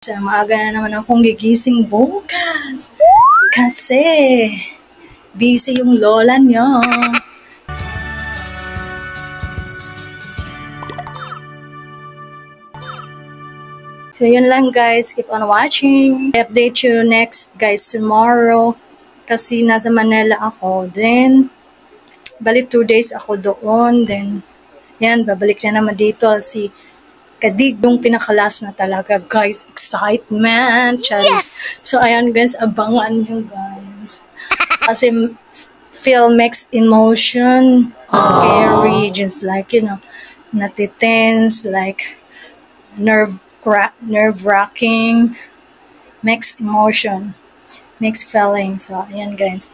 Sa maaga na naman akong gigising bukas. Kasi, busy yung lola niyo. So, yun lang guys. Keep on watching. I update you next guys tomorrow. Kasi nasa Manila ako. Then, balik 2 days ako doon. Then, yan, babalik na naman dito si Kadig yung pinakalas na talaga, guys. Excitement! Charis. Yes! So, ayan, guys. Abangan nyo, guys. Kasi, feel mixed emotion. Scary. Just like, you know, natitense. Like, nerve-wracking. Mixed emotion. Mixed feelings. So, ayan, guys.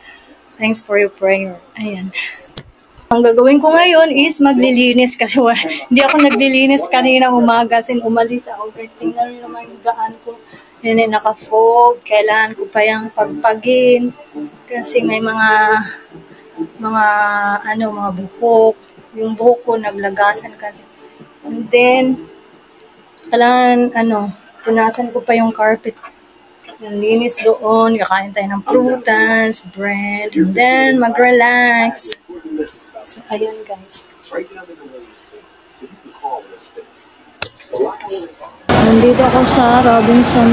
Thanks for your prayer. Ayan. Ang gagawin ko ngayon is maglilinis kasi hindi ako naglilinis kaninang umaga sin umalis ako guys. Tingnan nyo naman yung gaan ko. Yan ay naka-fold. Kailangan ko pa yung pagpagin kasi may mga buhok. Yung buhok ko naglagasan kasi. And then kailangan punasan ko pa yung carpet. Yung linis doon, kakain tayo ng prutas, bread, and then mag-relax. So, ayan guys. Nandito ako sa Robinson,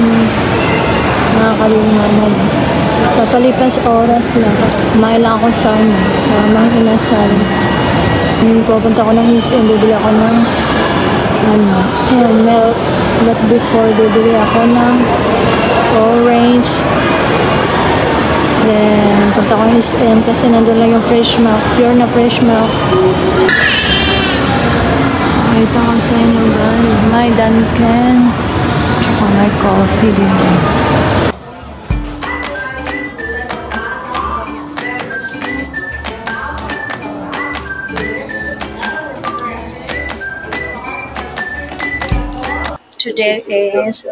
mga kalinganan. Papalipas oras lang. Kumain lang ako sa Mang Inasal. Pupunta ko ng museum, bibili ako ng milk. But before, bibili ako ng orange. Then, punta ko ng SM kasi nandun lang yung fresh milk. Pure na fresh milk. Ito ko sa inyo guys. May Dunkin. Tsaka may coffee din. Today is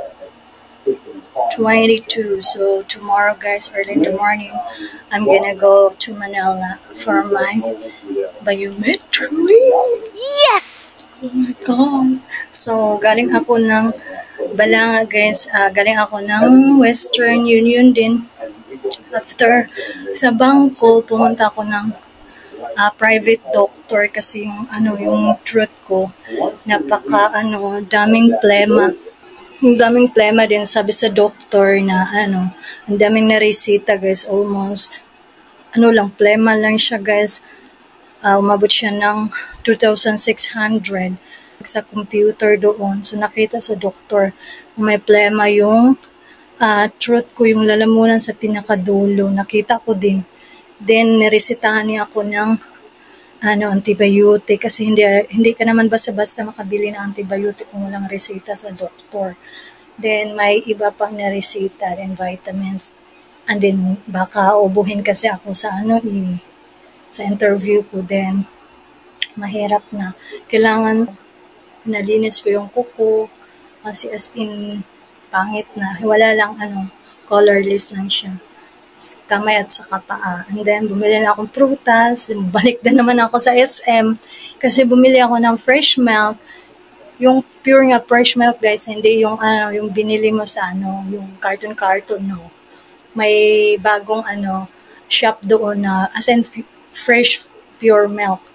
22. So tomorrow guys, early in the morning, I'm gonna go to Manila for my biometric. Yes! Oh my God! So galing ako ng Balanga guys. Galing ako ng Western Union din. After sa bangko, pumunta ako ng private doctor kasi yung throat ko daming plema. Yung daming plema din, sabi sa doktor na ang daming naresita guys, almost plema lang siya guys. Umabot siya ng 2,600 sa computer doon. So nakita sa doktor may plema yung throat ko, yung lalamunan sa pinakadulo, nakita ko din. Then niresitahan niya ako ng antibiotic kasi hindi ka naman basta-basta makabili ng antibiotic kung walang resita sa doktor. Then may iba pang naresita and vitamins. And then baka ubuhin kasi ako sa sa interview ko, then mahirap na. Kailangan nalinis ko yung kuko kasi as in pangit na. Wala lang colorless lang siya. Kamay at saka paa. And then, bumili na akong prutas. Balik na naman ako sa SM. Kasi bumili ako ng fresh milk. Yung pure nga fresh milk, guys. Hindi yung, yung binili mo sa, yung carton-carton, no. May bagong, shop doon na, as in, fresh, pure milk.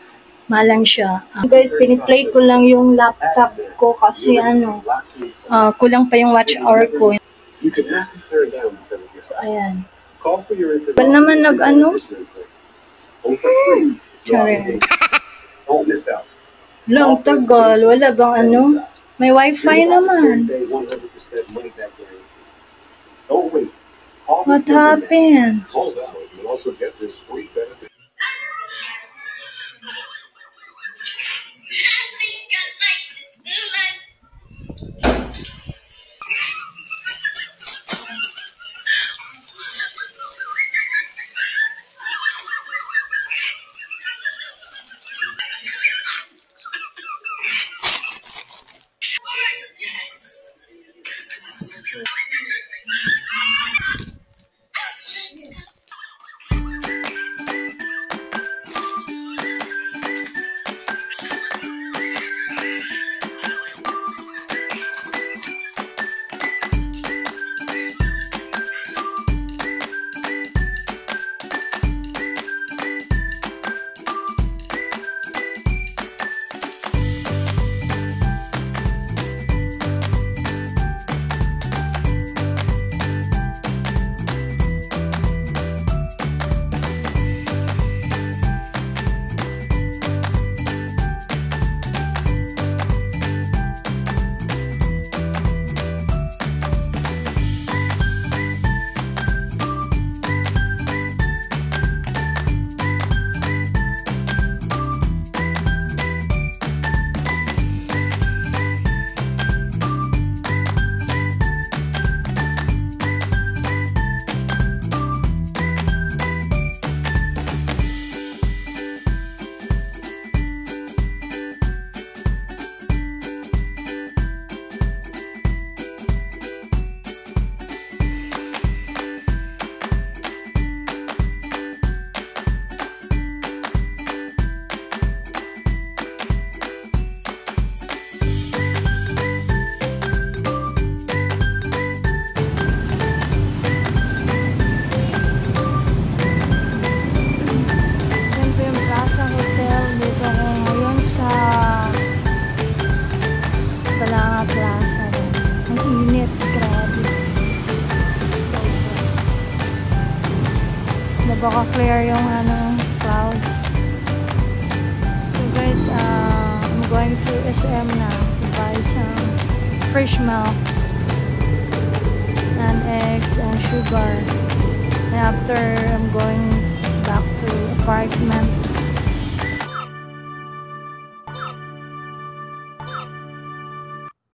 Malang siya. Guys, piniplay ko lang yung laptop ko kasi, kulang pa yung watch hour ko. So, ayan. Wala naman Charis. Lang tagal. Wala bang May wifi naman. What happened? baka clear yung clouds. So guys, I'm going to SM now to buy some fresh milk and eggs and sugar. And after, I'm going back to apartment.